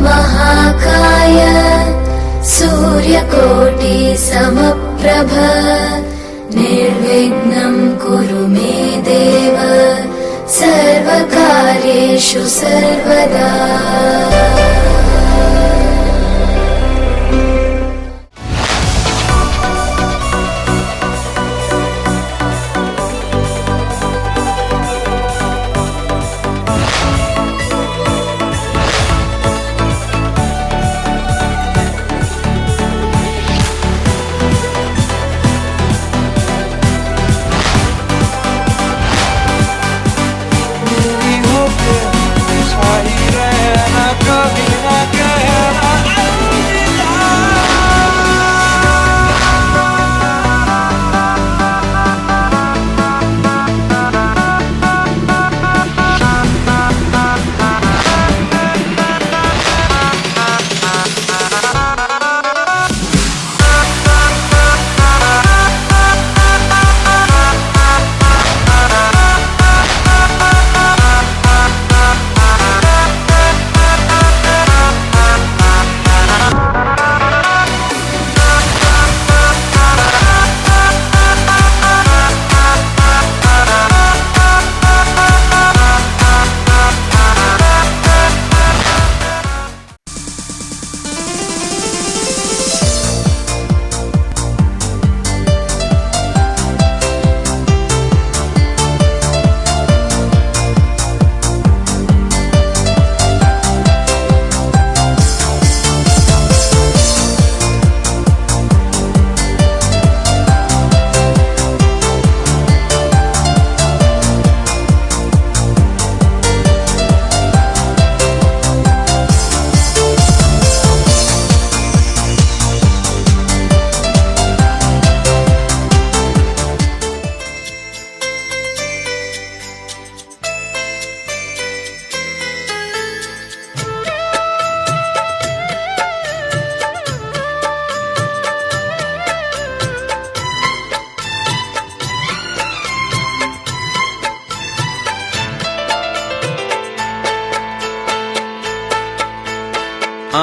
महाकाय सूर्यकोटि समप्रभ निर्विघ्नं कुरु मे देव सर्वकार्येषु सर्वदा।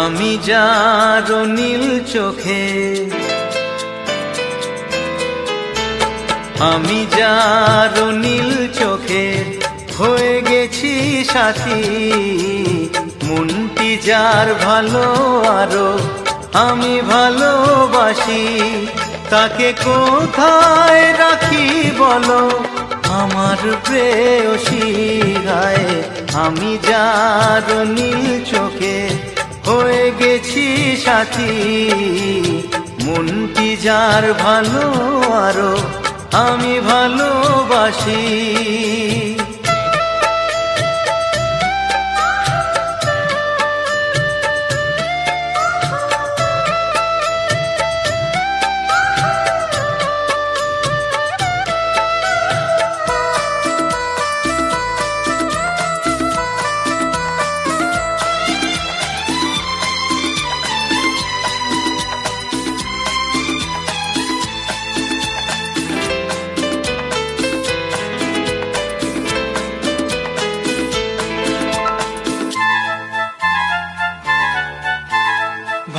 আমি যার নীল চোখে, আমি যার নীল চোখে হয়ে গেছি সাথী, মনটি যার ভালো আরো আমি ভালোবাসি, তাকে কোথায় রাখি বলো আমার প্রেয়সী গায়। আমি যার নীল চোখে হয়ে গেছি সাথী, মনটি যার ভালো আরো আমি ভালোবাসি।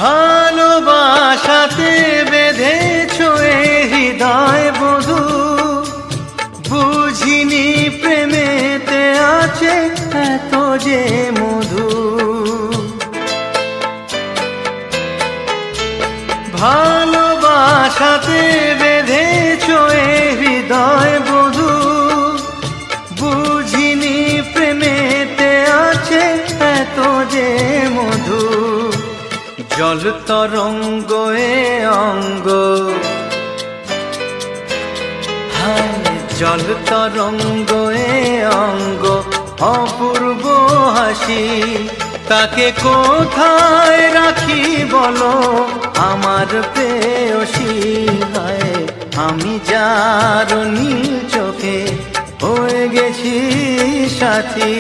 ভালোবাসাতে বেঁধেছো এ হৃদয় বধূ, বুঝিনি প্রেমেতে আছে এত যে মধু। ভালোবাসাতে বেঁধেছো এ হৃদয় বধূ, বুঝিনি প্রেমেতে আছে এত যে মধু। জল তরঙ্গ এ অঙ্গ, হায় জল তরঙ্গ এ অঙ্গ অপূর্ব হাসি, তাকে কোথায় রাখি বলো আমার প্রেয়সী গায়। আমি যার নীল চোখে হয়ে গেছি সাথী।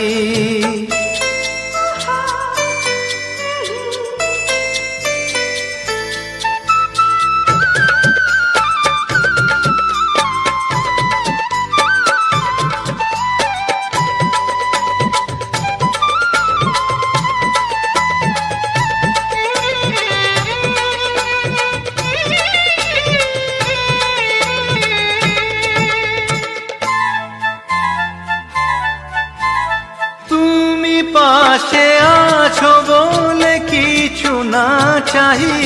পাশে আছো বলে কিছু না চাহি,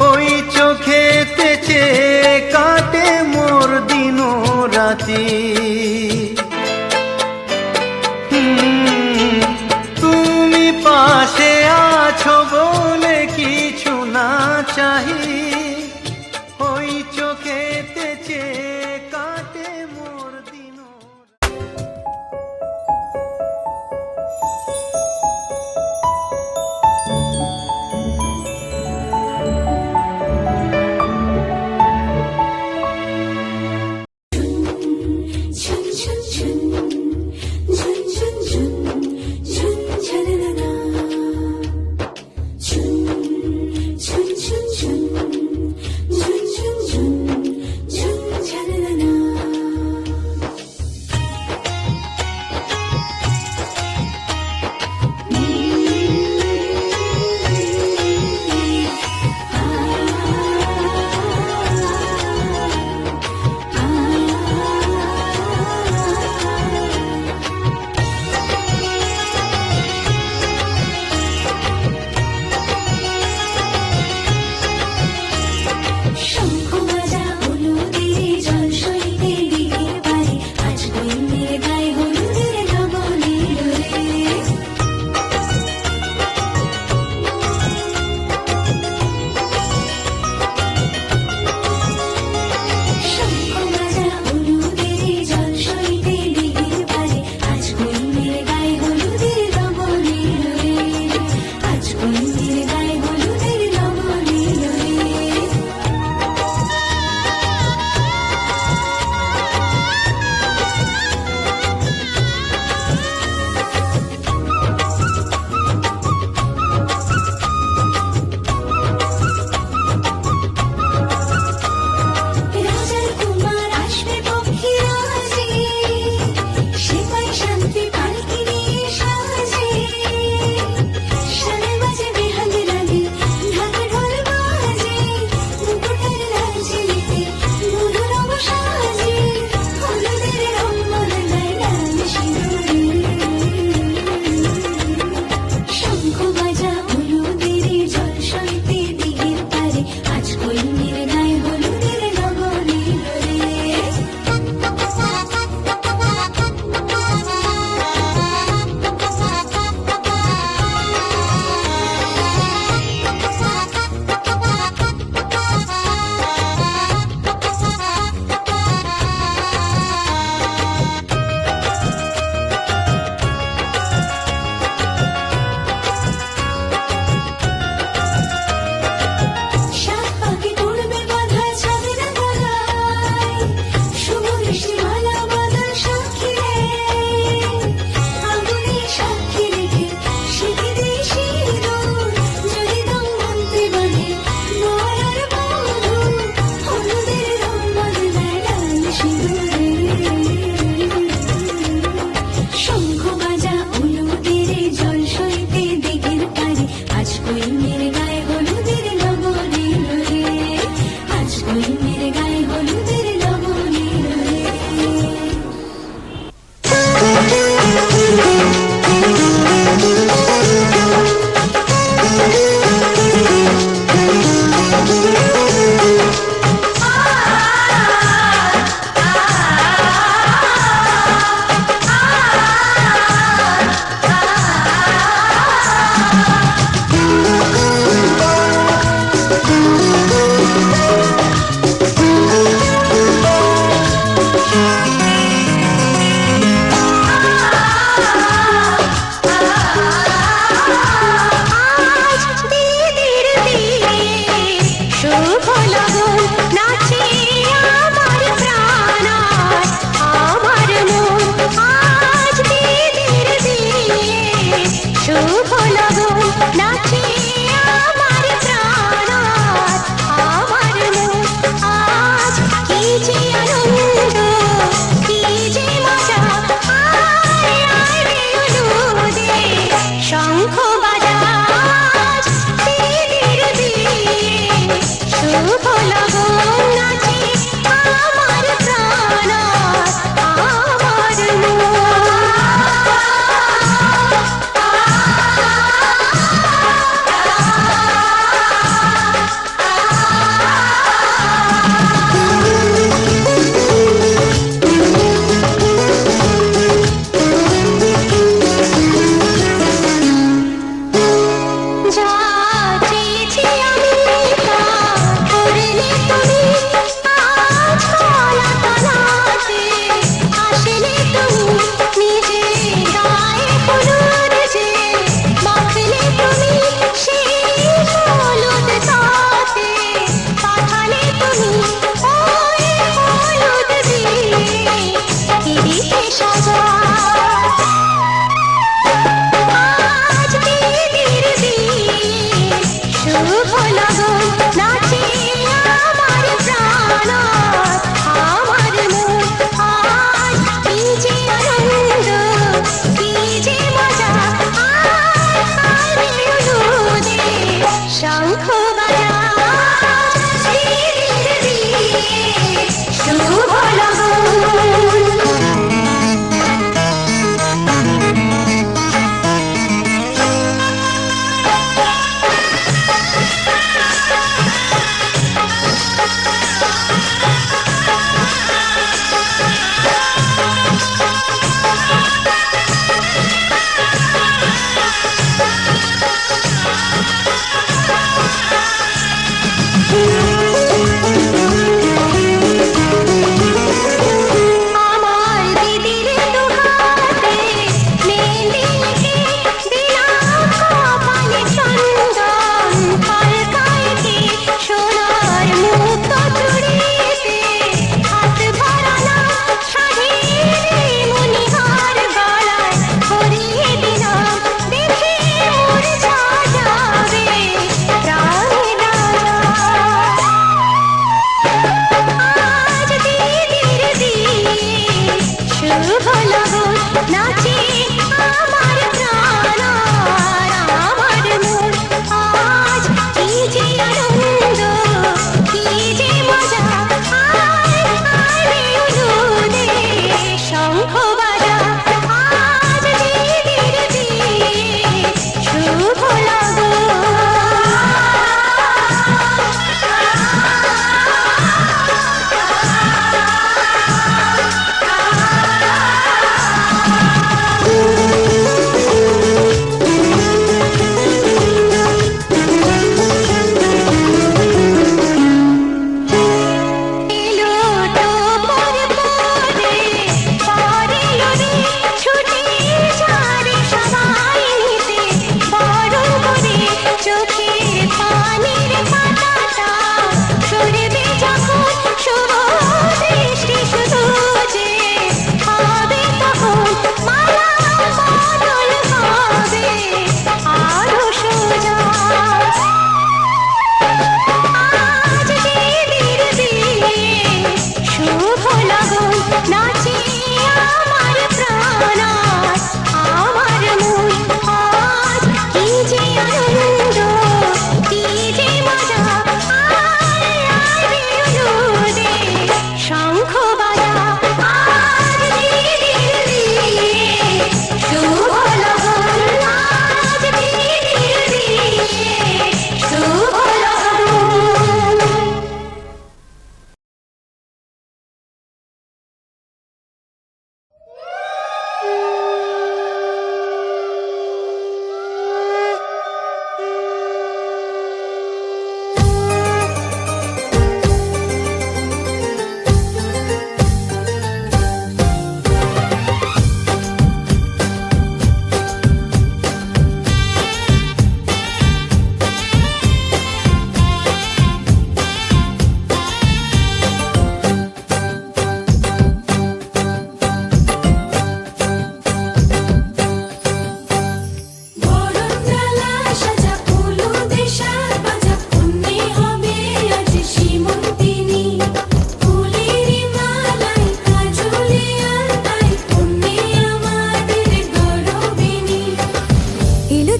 ওই চোখেতে চেয়ে কাটে মোর দিন রাতি। তুমি পাশে আছো বলে কিছু না চাহি, ওই চোখেতে চেয়ে কাটে মোর দিন।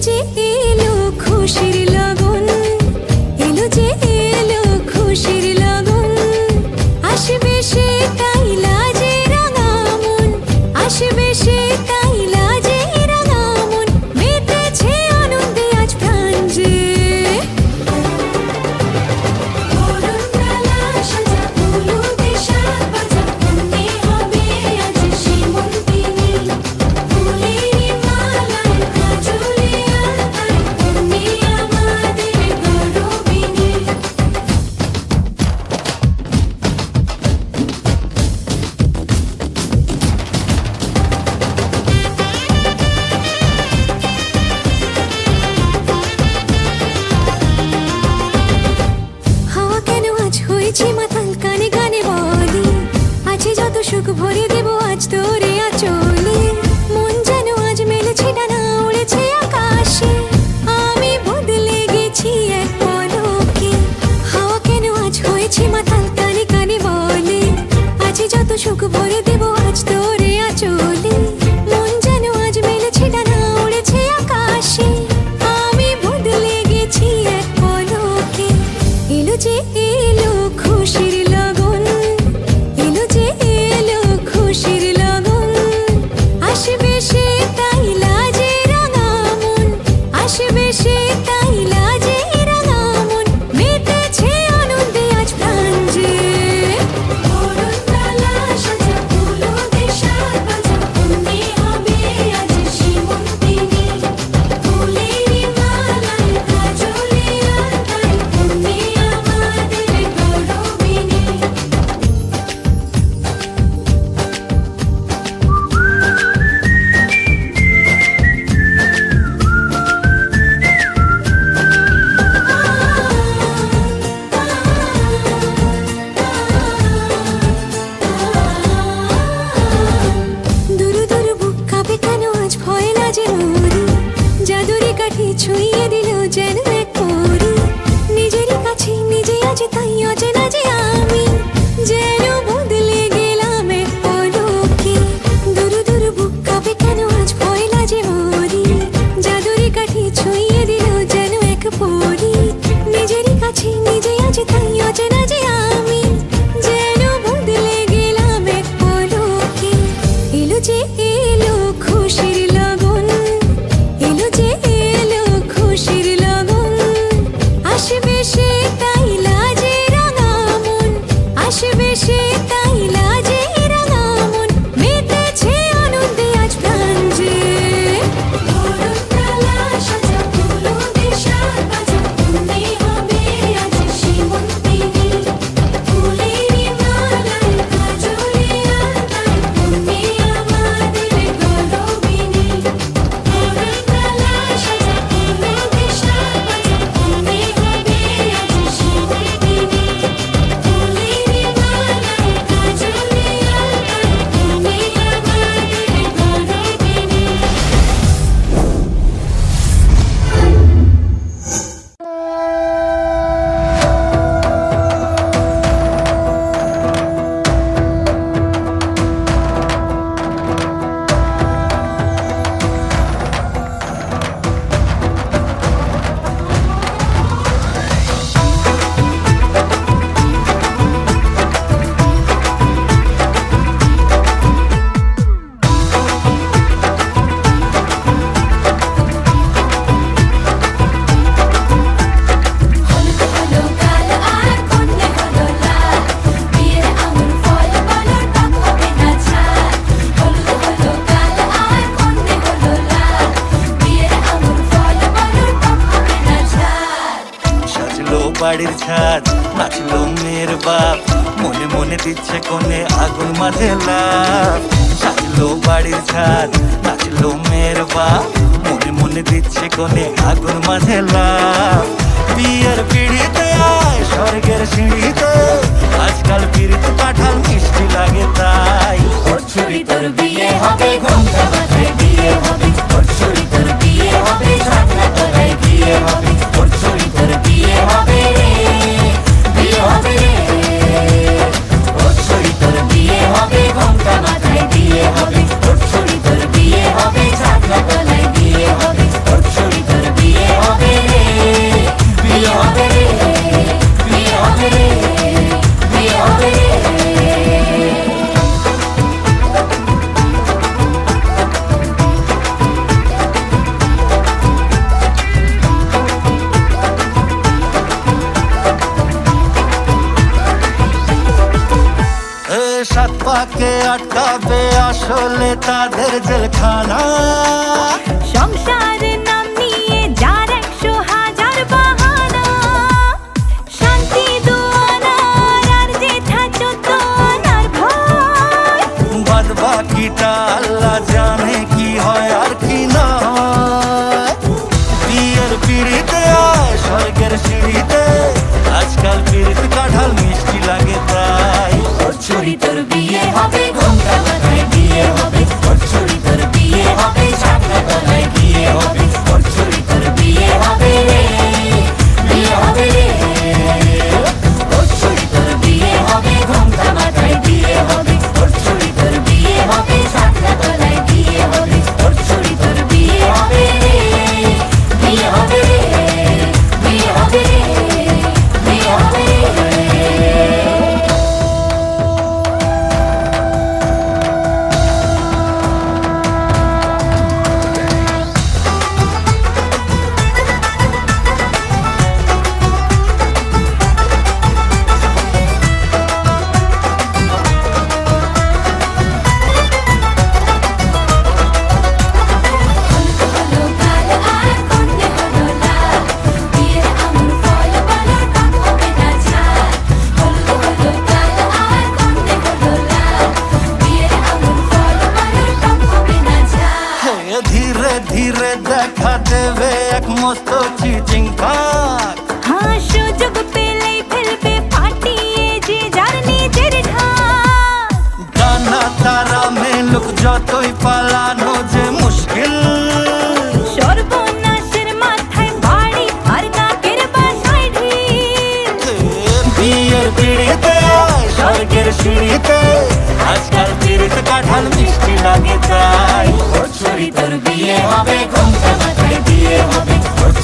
যে এলো খুশির লগন, এলো যে এলো খুশির লগন, আসবে সে তাই লাজে রাঙা মন, আসবে সে তাই লাজে রাঙা মন, মেতেছে আনন্দে আজ প্রাণ যে। বরণডালা সাজা হলুদে সাজ বাজা, মনে হবে আজ সীমন্তিনী, ফুলেরই মালায় কাজলে আলতায়, তুমি আমাদের গৌরবিনী। হাওয়া কেন আজ হয়েছে মাতাল, কানে কানে বলি, আছে যত সুখ ভরে দেব আজ তোরে আঁচলে। মন যেন আজ মেলেছে ডানা, উড়েছে আকাশে, আমি বদলে গেছি এক পলকে। হাওয়া কেন আজ হয়েছে মাতাল, কানে কানে বলে, আছে যত সুখ ভরে দেব আজ তোরে আঁচলে। মন যেন আজ মেলেছে ডানা, উড়েছে আকাশে, আমি বদলে গেছি এক পলকে। এলো যে এলো খুশির লগন, এলো যে এলো খুশির লগন, আসবে সে তাই লাজে রাঙা মন, আসবে সে তাই লাজে রাঙা মন, মেতেছে আনন্দে আজ প্রাণ যে। বরণডালা সাজা হলুদে সাজ বাজা, মনে হবে আজ সীমন্তিনী, ফুলেরই মালায় কাজলে আলতায়, তুমি আমাদের গৌরবিনী। দুরু দুরু বুক কাঁপে কেন আজ ভয় লাজে মরি, জাদুরি কাঠি ছুঁয়ে দিল যেন এক পরি, নিজেরই কাছে নিজে আজ তাই অচেনা যে আমি, যেন বদলে গেলাম এক পলকে। দুরু দুরু বুক কাঁপে কেন আজ ভয় লাজে মরি, জাদুরি কাঠি ছুঁয়ে দিল যেন এক পরি, নিজেরই কাছে নিজে আজ তাই অচেনা যে আমি, যেন বদলে গেলাম এক পলকে। এলো যে এলো খুশির লগন, এলো যে এলো খুশির লগন, আসবে সে তাই লাজে রাঙা মন, আসবে সে তাই লাজে রাঙা মন, মেতেছে আনন্দে আজ প্রাণ যে। বরণডালা সাজা হলুদে সাজ বাজা, মনে হবে আজ সীমন্তিনী, ফুলেরই মালায় কাজলে আলতায়, তুমি আমাদের গৌরবিনী। বরণডালা সাজা হলুদে সাজ বাজা, মনে হবে আজ সীমন্তিনী, ফুলেরই মালায় কাজলে আলতায়, তুমি বাড়ির ছাদ, নাচলো মেয়ের বাপ, মনে মনে দিচ্ছে কোণে আগুন মাঝে লাভ। সাজলো বাড়ির ছাদ, নাচলো মেয়ের বাপ, মনে মনে দিচ্ছে কোণে আগুন মাঝে লাভ। বিয়ের পিড়িতে আয় স্বর্গের সিঁড়িতে, আজকাল পিড়িতে পাঠাল মিষ্টি লাগে তাই। তোর ছুরি তোর বিয়ে হবে, ঘোমটা মাথায় বিয়ে হবে, তোর ছুরি তোর বিয়ে হবে, ছাতনা তলায় বিয়ে হবে, তোর ছুরি তোর বিয়ে হবে রে, বিয়ে হবে রে। তোর ছুরি তোর বিয়ে হবে, ঘোমটা মাথায় বিয়ে হবে, তোর ছুরি তোর বিয়ে হবে, ছাতনা তলায় বিয়ে হবে, তোর ছুরি তোর আসলে তাদের জেলখানা। সংসার নাম নিয়ে যার 100,000 বাহানা, শান্তি দুয়ানার আর জেঠা 14 আনার ভয়। বাদ বাকিটা আল্লাহ জানে কি হয় আর কি না হয়। বিয়ের পিড়িতে আয় স্বর্গের সিঁড়িতে, আজকাল পিড়িত কাঁঠাল মিষ্টি লাগে তাই। ছুরি তোর বিয়ে হবে, ঘোমটা মাথায় দিয়ে হবে। ছুরি তোর বিয়ে হবে, ছাতা তলায় গিয়ে হবে। ছুরি তোর বিয়ে হবে রে, বিয়ে হবে রে। ছুরি তোর বিয়ে হবে, ঘোমটা মাথায় দিয়ে হবে। ছুরি তোর বিয়ে হবে, ছাতা তলায় গিয়ে হবে। ছুরি তোর বিয়ে হবে রে, বিয়ে হবে রে, বিয়ে হবে রে, বিয়ে হবে রে। হলো কাল আর কন্যে হলো লাল, বিয়ের আমুল ফল বলো টক হবে না ঝাল। হলো কাল আর কন্যে হলো লাল, বিয়ের আমুল ফল বলো টক হবে না ঝাল। ধীরে ধীরে দেখা দেবে এক মস্ত চিচিং ফাঁক। হ্যাঁ, সুযোগ পেলেই ফেলবে ফাটিয়ে যে যার নিজের ঢাক। ডানা তারা মেলুক যতই পালানো যে মুশকিল। সর্বনাশের মাথায় বাড়ি আর কাকের বাসায় ঢিল। বিয়ের পিড়িতে আয় স্বর্গের সিঁড়িতে, আজকাল পিড়িত কাঁঠাল মিষ্টি লাগে তাই। ছুরি তোর বিয়ে হবে, ঘোমটা মাথায় দিয়ে হবে।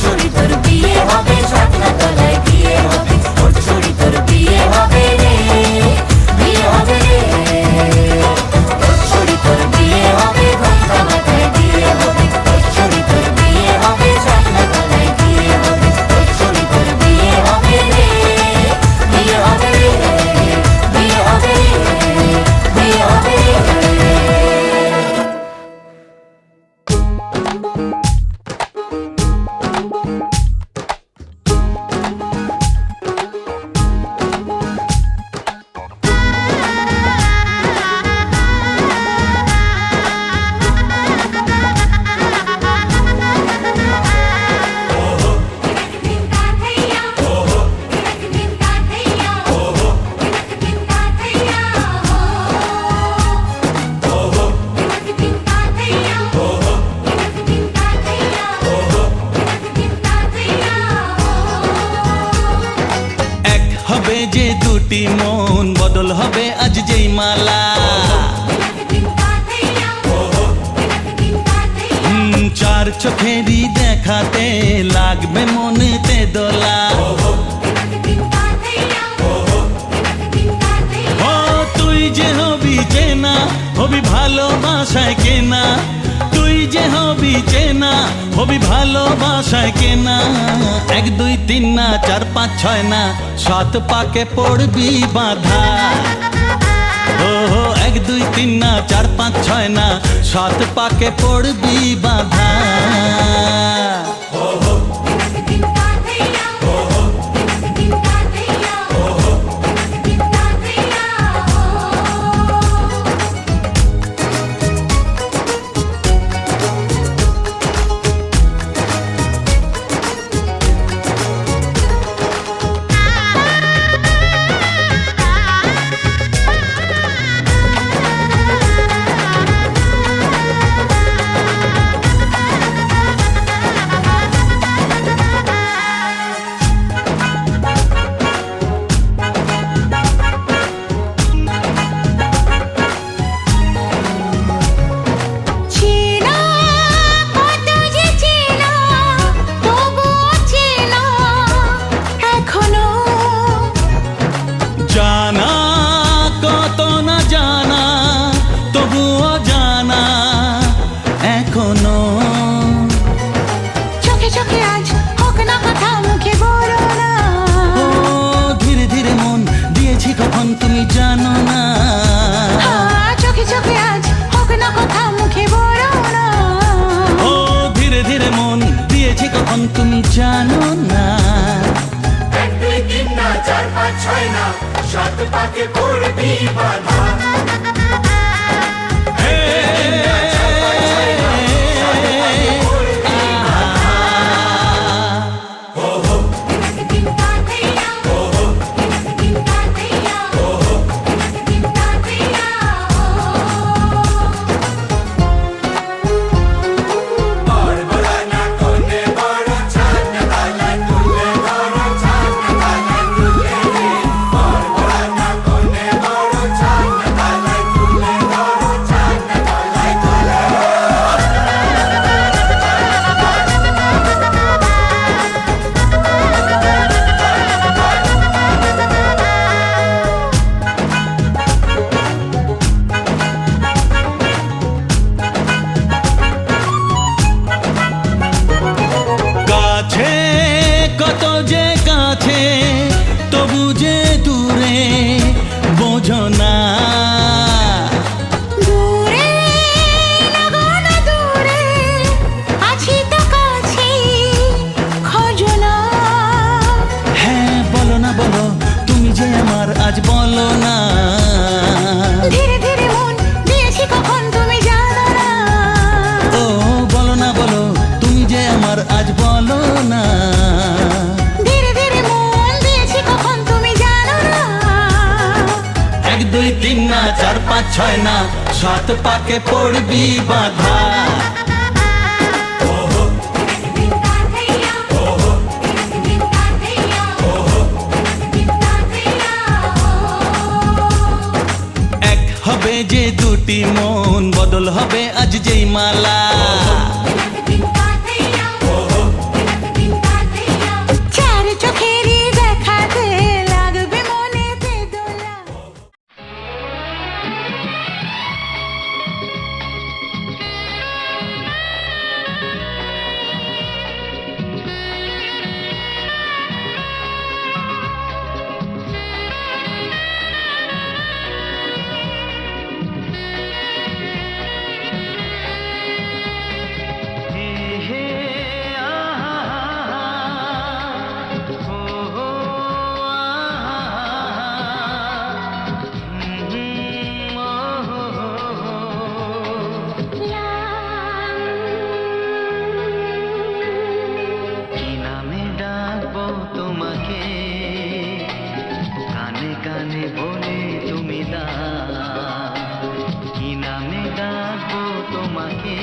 ছুরি তোর বিয়ে হবে, ছাতা তলায় গিয়ে হবে। ছুরি তোর বিয়ে হবে রে, বিয়ে হবে রে। ছুরি তোর বিয়ে হবে, ঘোমটা মাথায় দিয়ে হবে। ছুরি তোর বিয়ে হবে, ছাতা তলায় গিয়ে হবে। ছুরি তোর বিয়ে হবে রে, বিয়ে হবে রে, বিয়ে হবে রে, বিয়ে হবে রে। এক হবে যে দুটি মন, বদল হবে আজ যেই মালা। চার চোখেরই দেখাতে লাগবে মনেতে দোলা। ও তুই যে হবি চেনা, হবি ভালোবাসায় কেনা। তুই যে হবি চেনা, হবি ভালোবাসায় কেনা। 1 2 3 না 4 5 6 না, 7 পাকে পড়বি বাঁধা। ও 1 2 3 না 4 5 6 না, 7 পাকে পড়বি বাঁধা। দিয়েছি কখন তুমি জানো না। এক দুই তিন না, চার পাঁচ ছয় না, সাত পাকে পড়বি বাধা। কত যে কাছে তবু যে দূরে বোঝো না। দূরে লাগো না দূরে, আছি তো কাছে, খোঁজো না। হ্যাঁ বলো না বলো, তুমি যে আমার আজ বলো না। ধীরে ধীরে মন দিয়েছি কখন তুমি জানো না। ও বলো না বলো, তুমি যে আমার আজ বলো না। ধীরে ধীরে মন দিয়েছি কখন তুমি জানো না। এক দুই তিন না, চার পাঁচ ছয় না, সাত পাকে পড়বি বাধা। এক হবে যে দুটি মন, বদল হবে আজ যেই মালা। চার চোখেরই দেখাতে লাগবে মনেতে দোলা। কি নামে ডাকবো তোমাকে, কানে কানে বলে তুমি দাও। কি নামে ডাকবো তোমাকে,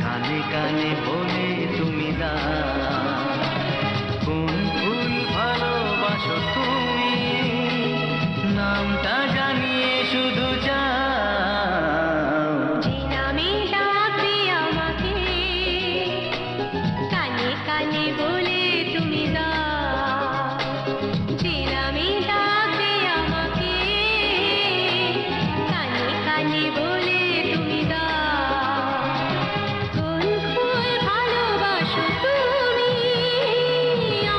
কানে কানে বলে তুমি দাও। কোন ফুল ভালোবাসো তুমি, নামটা জানিয়ে শুধু যাও। যে নামে ডাকবে আমাকে, কানে কানে বলে তুমি দাও। যে নামে ডাকবে আমাকে, কানে কানে বলে তুমি দাও। কোন ফুল ভালোবাসো তুমি,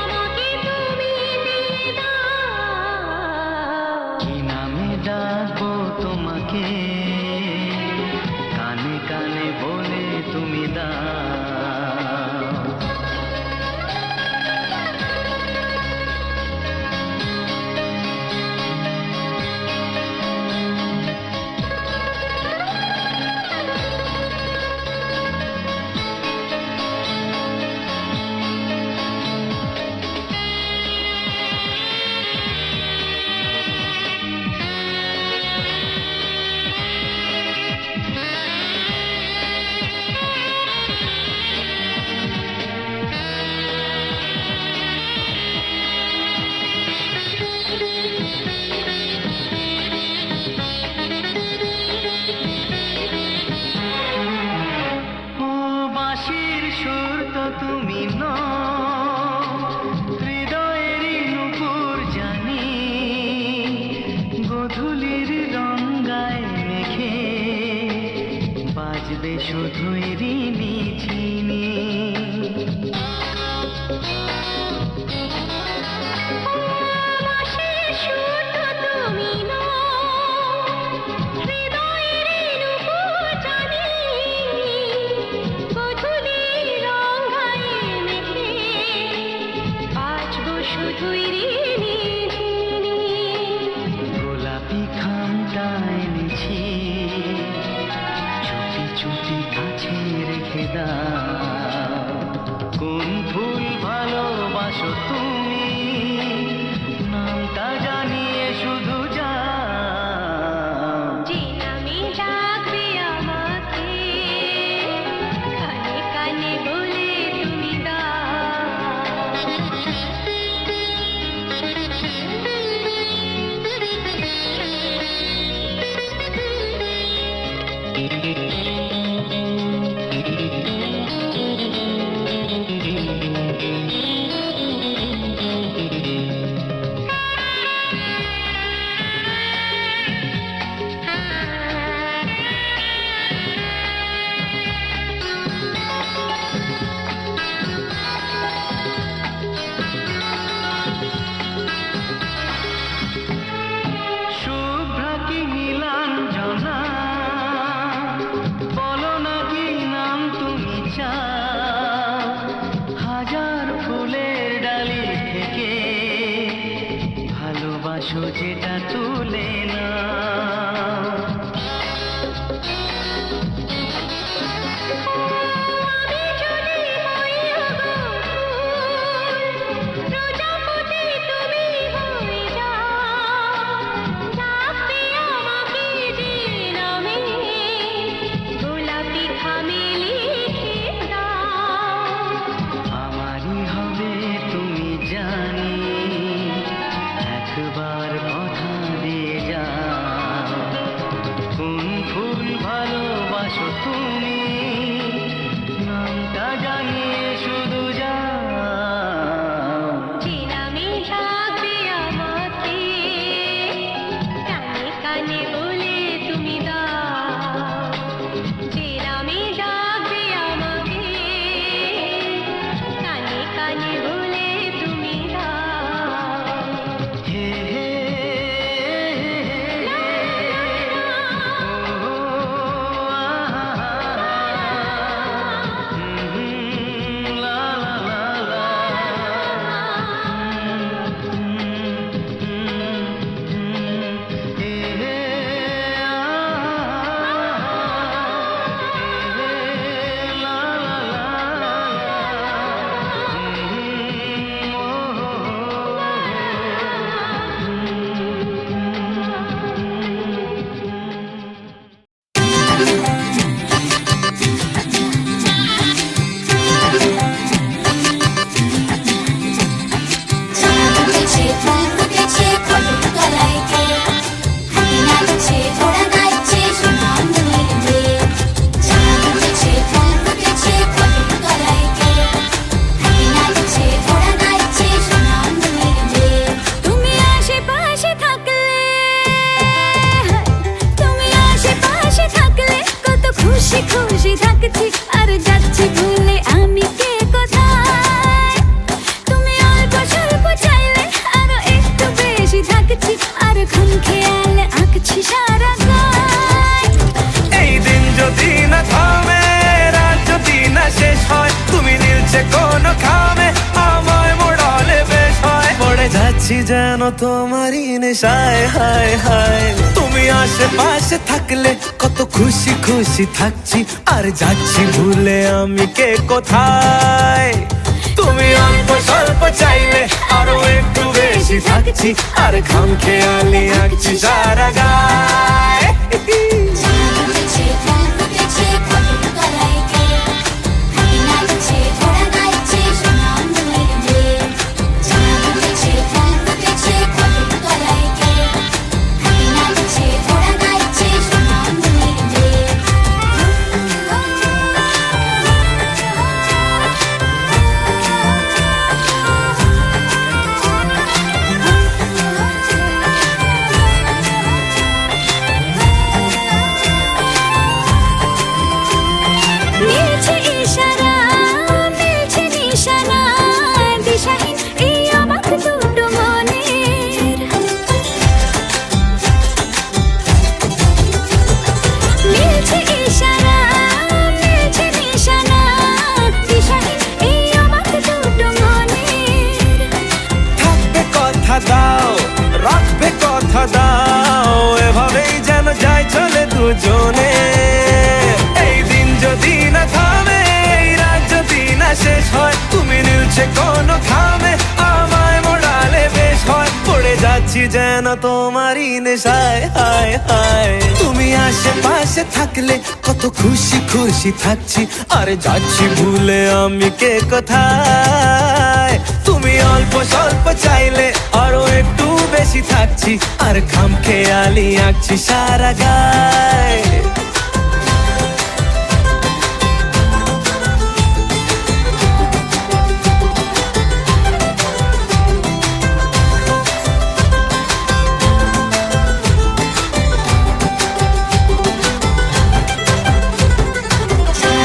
আমাকে তুমি দিয়ে দাও। কি নামে ডাকবো তোমাকে, কানে কানে বলে তুমি দাও। ও বাঁশির সুর তো তুমি নও, হৃদয়েরই নূপুর জানি। গোধূলির রঙ্গায় মেখে বাজবে শুধুই রিনি ঝিনি। বাঁশির সুর তো তুমি নও, হৃদয়ের নূপুর জানি। গোধূলির রঙ যেটা তুলে না আমারই হবে তুমি জানি একবার কথা দিয়ে যাও কোন ফুল ভালোবাসো তুমি নামটা জানিয়ে শুধু যাও কানে বলে তুমি দাও চেরামি ডাকবে আমাকে কানে কানে বলে তুমি দাও হে হে লা লা লা লা ফুটেছে ফুল ফুটেছে কদম তলায় কে হাতি নাচছে ঘোড়া নাচছে সোনামণির মেয়ে ফুটেছে ফুল ফুটেছে কদম তলায় কে হাতি নাচছে ঘোড়া নাচছে সোনামণির মেয়ে তুমি আশেপাশে থাকলে কত খুশি খুশি থাকছি আর যাচ্ছি ভুলে আমি কে কোথায় তুমি অল্প স্বল্প চাইলে আরো একটু বেশি থাকছি আর খুন খেয়ালে আঁকছি সারা গায় এই দিন যদি না থামে রাত যদি না শেষ হয় তুমি নীলছে কোন খামে আমায় মোড়ালে বেশ হয় পড়ে যাচ্ছি যেন তোমারই নেশায় হায় হায় তুমি আশেপাশে থাকলে কত খুশি খুশি থাকছি আর যাচ্ছি ভুলে আমি কে কোথায় তুমি অল্প স্বল্প চাইলে আরো একটু বেশি থাকছি আর খাম খেয়ালি আঁকছি সারা গায় ফুটেছে ফুল ফুটেছে কদম তলায় কে হাতি নাচছে ঘোড়া নাচছে সোনামণির মেয়ে ফুটেছে ফুল ফুটেছে কদম তলায় কে হাতি নাচছে ঘোড়া নাচছে সোনামণির মেয়ে মিলছে ইশারা মিলছে নিশানা দিশাহীন এই অবাক দুটো মনের মিলছে ইশারা মিলছে নিশানা দিশাহীন এই অবাক দুটো মনের থাকবে কথা দাও রাখবে কথা দাও এভাবেই যেন যায় চলে দুজনে এই দিন যদি না থামে এই রাত যদি না শেষ হয় তুমি নীলছে কোন খামে আমায় মোড়ালে বেশ হয় পড়ে যাচ্ছি যেন তোমারই নেশায় হায় হায় তুমি আশেপাশে থাকলে কত খুশি খুশি থাকছি আর যাচ্ছি ভুলে আমি কে কোথায় তুমি অল্প স্বল্প চাইলে আরো একটু বেশি থাকছি আর খাম খেয়ালি আঁকছি সারা গায়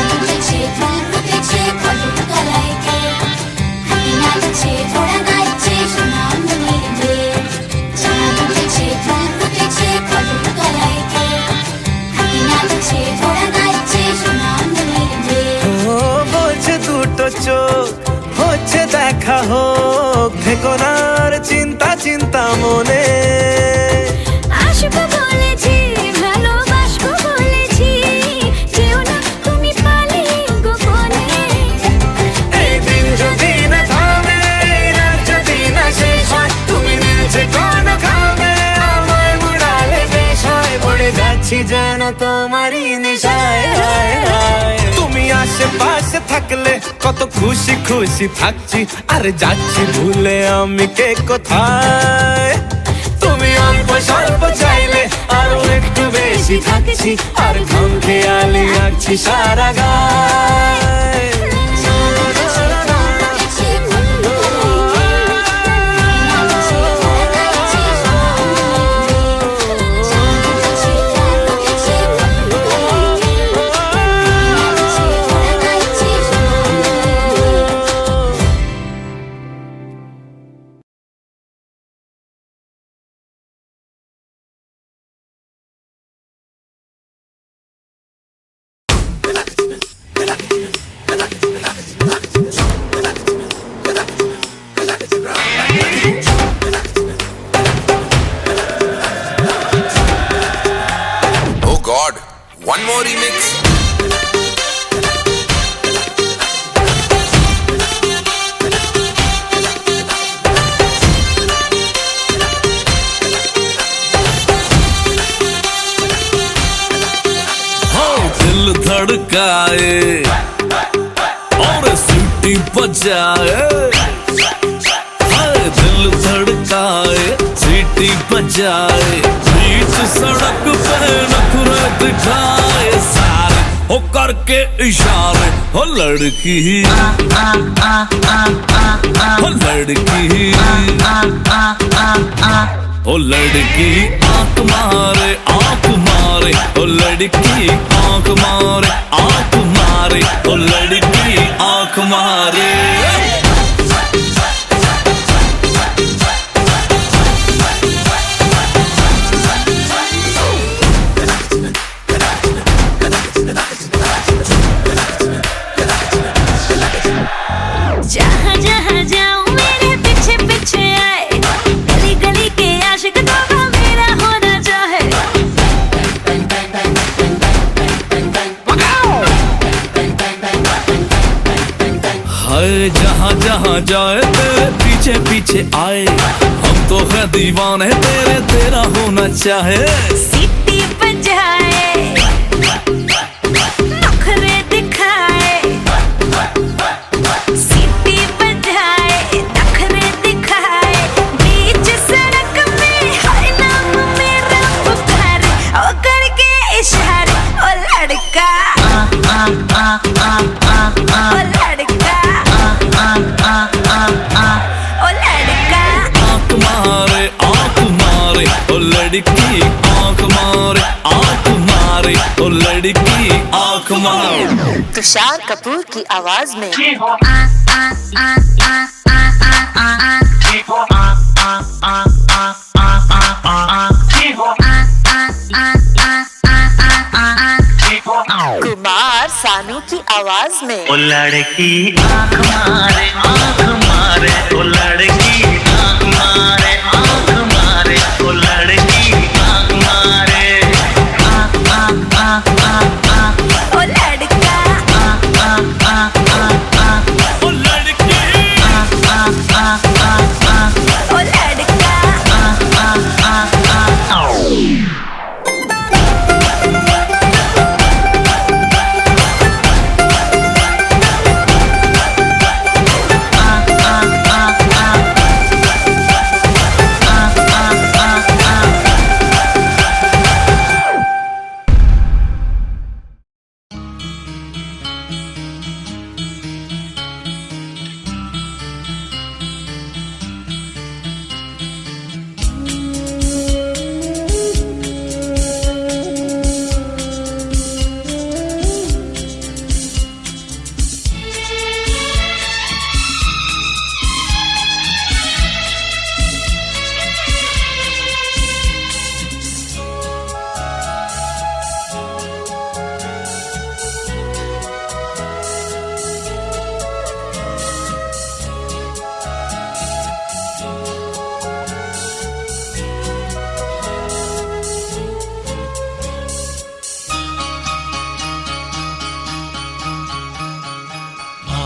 ফুটেছে ফুল ফুটেছে কদম তলায় কে হাতি নাচছে ঘোড়া নাচছে সোনামণির মেয়ে ফুটেছে ফুল ফুটেছে কদম তলায় কে হাতি নাচছে ঘোড়া নাচছে সোনামণির মেয়ে ও বলছে দুটো চোখ হচ্ছে দেখা হোক থেকো না আর চিন্তা চিন্তা মনে তোমারই নেশায় হায় হায়। তুমি আশেপাশে থাকলে কত খুশি খুশি থাকছি, আর যাচ্ছি ভুলে আমি কে কোথায়। তুমি অল্প স্বল্প চাইলে আরো একটু বেশি থাকছি, আর ঘুম খেয়ালি আঁকছি সারা গায়। Oh God, one more remix. दिल धड़काए और सीटी बजाए, दिल धड़काए सीटी बजाए, बीच सड़क पे नखरे दिखाए सारे हो करके इशारे। हो लड़की हो लड़की ओ लड़की आंख मारे आंख मारे, ओ लड़की आंख मारे आंख मारे, ओ लड़की आंख मारे। जहाँ जहाँ जाऊँ मेरे पीछे पीछे आए, गली गली के आशिक तो मेरा होना चाहे। हाय जहाँ जहाँ जाए तेरे पीछे पीछे आए, हम तो है दीवाने तेरे, तेरा होना चाहे। सीटी बजाए नखरे दिखाए, सीटी बजाए नखरे दिखाए, बीच सड़क में हाय नाम मेरा पुकारे, ओ करके इशारे। ओ लड़का ओ लड़का ओ लड़का आंख मारे आंख मारे, ओ लड़की आंख मारे आंख मारे, ओ लड़की आंख मारे। तुषार कपूर की आवाज में कुमार सानू की आवाज में ओ लड़की आंख मारे आंख मारे, ओ लड़की आंख मारे आंख मारे, ओ लड़की आंख मारे। ओ लड़का ओ लड़की ओ लड़का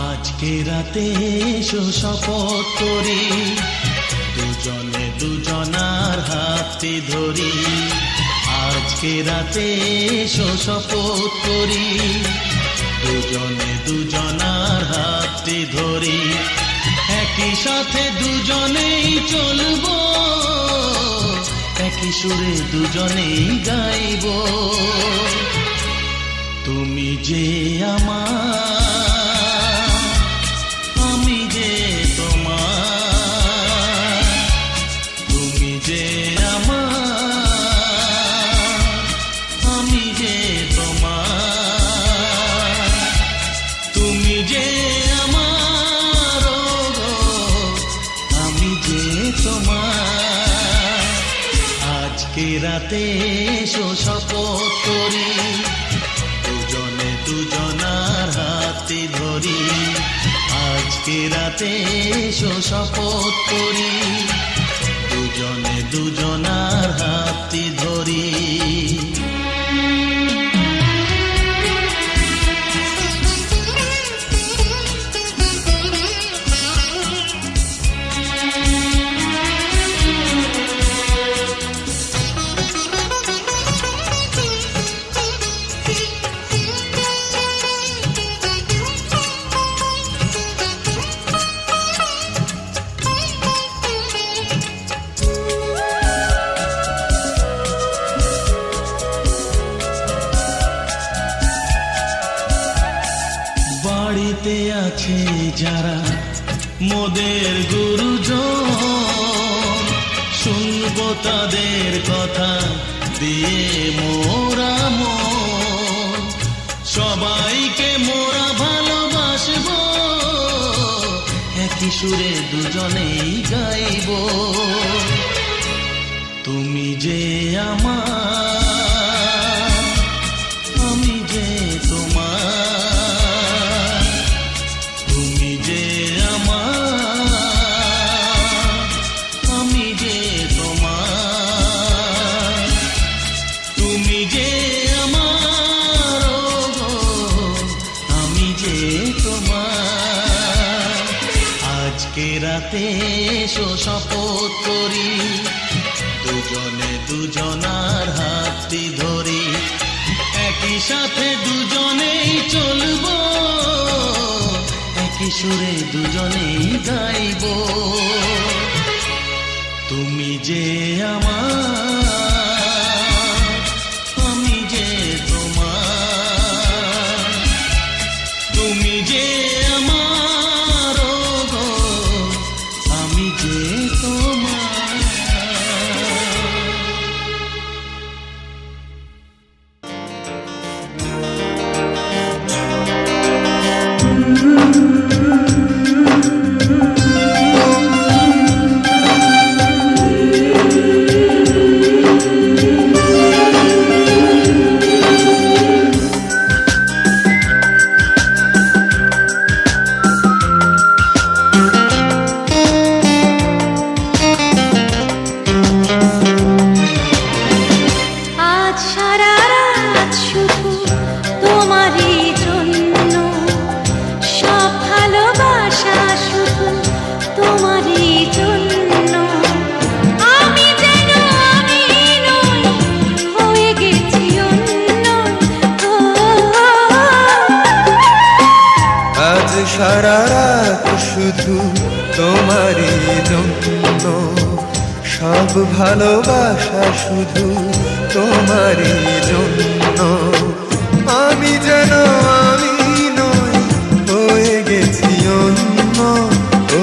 আজকে রাতে এসো শপথ করি, দুজনে দুজনার হাতে ধরি, আজকে রাতে এসো শপথ করি, দুজনে দুজনার হাতটি ধরি, একই সাথে দুজনেই চলবো, একই সুরে দুজনেই গাইব। তুমি যে আমার, আমি যে তোমার, তুমি যে আমার, আমি যে তোমার, তুমি যে আমার, গো আমি যে তোমার। আজকে রাতে এসো শপথ করি, দুজনে দুজনার হাতে ধরি, আজকে রাতে এসো শপথ করি, দুজনে দুজনার হাতে ধরি। বাড়িতে আছে যারা মোদের গুরুজন, শুনবো তাদের কথা দিয়ে মোরা মন, সবাইকে মোরা ভালোবাসবো, একই সুরে দুজনেই গাইব। তুমি যে আমার, আমি যে তোমার, তুমি যে আমার, আমি যে তোমার, তুমি যে আমার, গো আমি যে তোমার। আজকে রাতে এসো শপথ করি, দুজনে দুজনার হাতটি ধরি, একই সাথে দুজনেই চলবো, একই সুরে দুজনেই গাইব। তুমি যে আমার, আমি যে তোমার, তুমি যে আমার, গো আমি যে তোমার। আজ সারা রাত শুধু তোমারই জন্য, সব ভালোবাসা শুধু তোমারই জন্য। আমি যেন আমি নই, হয়ে গেছি অন্য। ও, আজ সারা রাত শুধু তোমারই জন্য, সব ভালোবাসা শুধু তোমারই জন্য। আমি যেন আমি নই, হয়ে গেছি অন্য। ও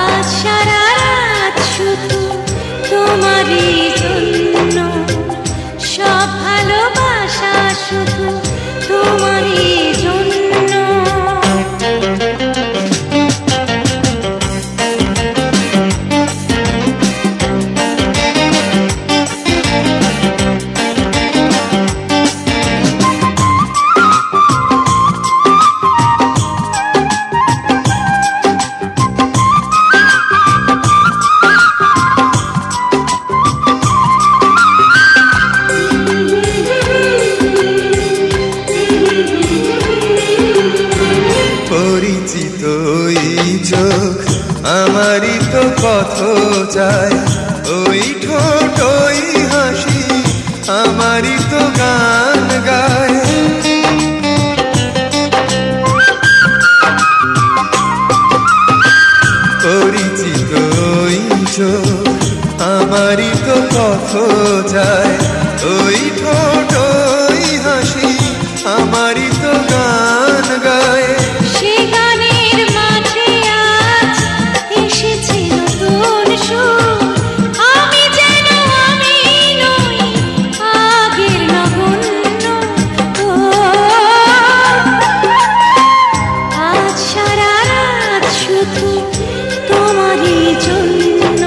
আজ সারা রাত শুধু তোমারই জন্য, সব ভালোবাসা শুধু তোমারই জন্য। পরিচিত এই চোখ আমারই তো পথ চায়, ও ওই ঠোঁট ওই হাসি আমারই তো গান গায়। পরিচিত ওই চোখ আমারই তো পথ যায়। ওই ঠোঁট ওই হাসি আমারই তো গান গায়। সে গানের মাঝে আজ এসেছে নতুন সুর, আমি যেন আমি নই আগের নগণ্য। ও আজ সারা রাত শুধু তোমারই জন্য,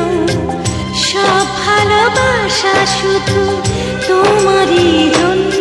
সব ভালোবাসা শুধু তোমারই জন্য।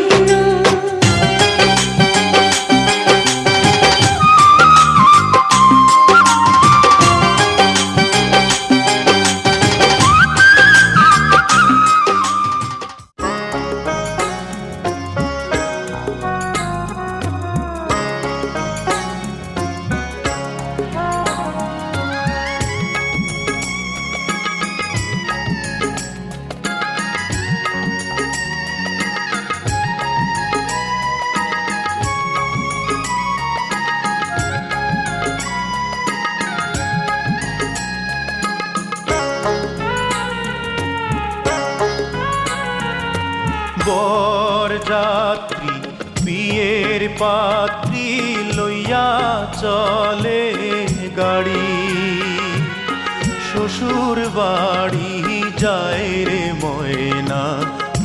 বরযাত্রী বিয়ের পাত্রী লইয়া চলে গাড়ি, শ্বশুর বাড়ি যায় রে ময়না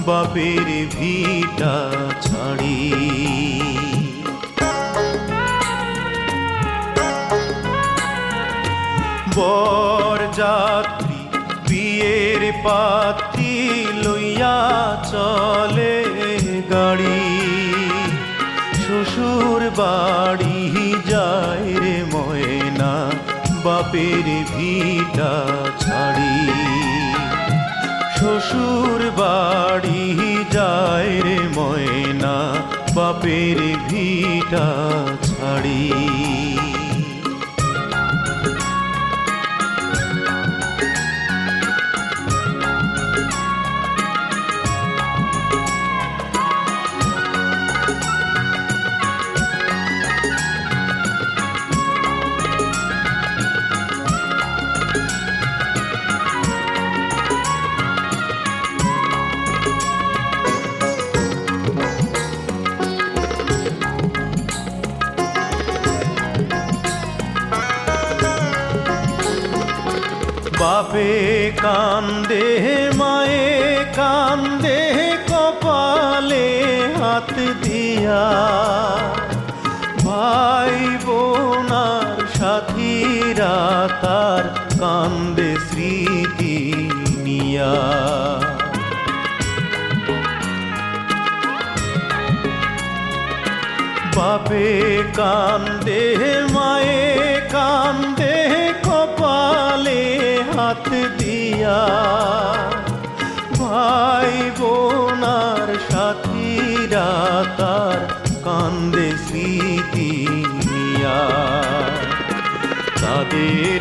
বাপের ভিটা ছাড়ি। বরযাত্রী বিয়ের পাত্রী লইয়া চলে গাড়ি, শ্বশুর বাড়ি যায় রে ময়না বাপের ভিটা ছাড়ি। শ্বশুর বাড়ি যায় রে ময়না বাপের ভিটা ছাড়ি। বাপে কান্দে মায়ে কান্দে কপালে হাত দিয়া, ভাই বোনার সাথীরা তার কান্দে স্মৃতি নিয়া। বাপে কান্দে মায়ে কান্দে কপালে হাত দিয়া, ভাই বোনার সাথীরা তার কান্দে স্মৃতি নিয়া। তাদের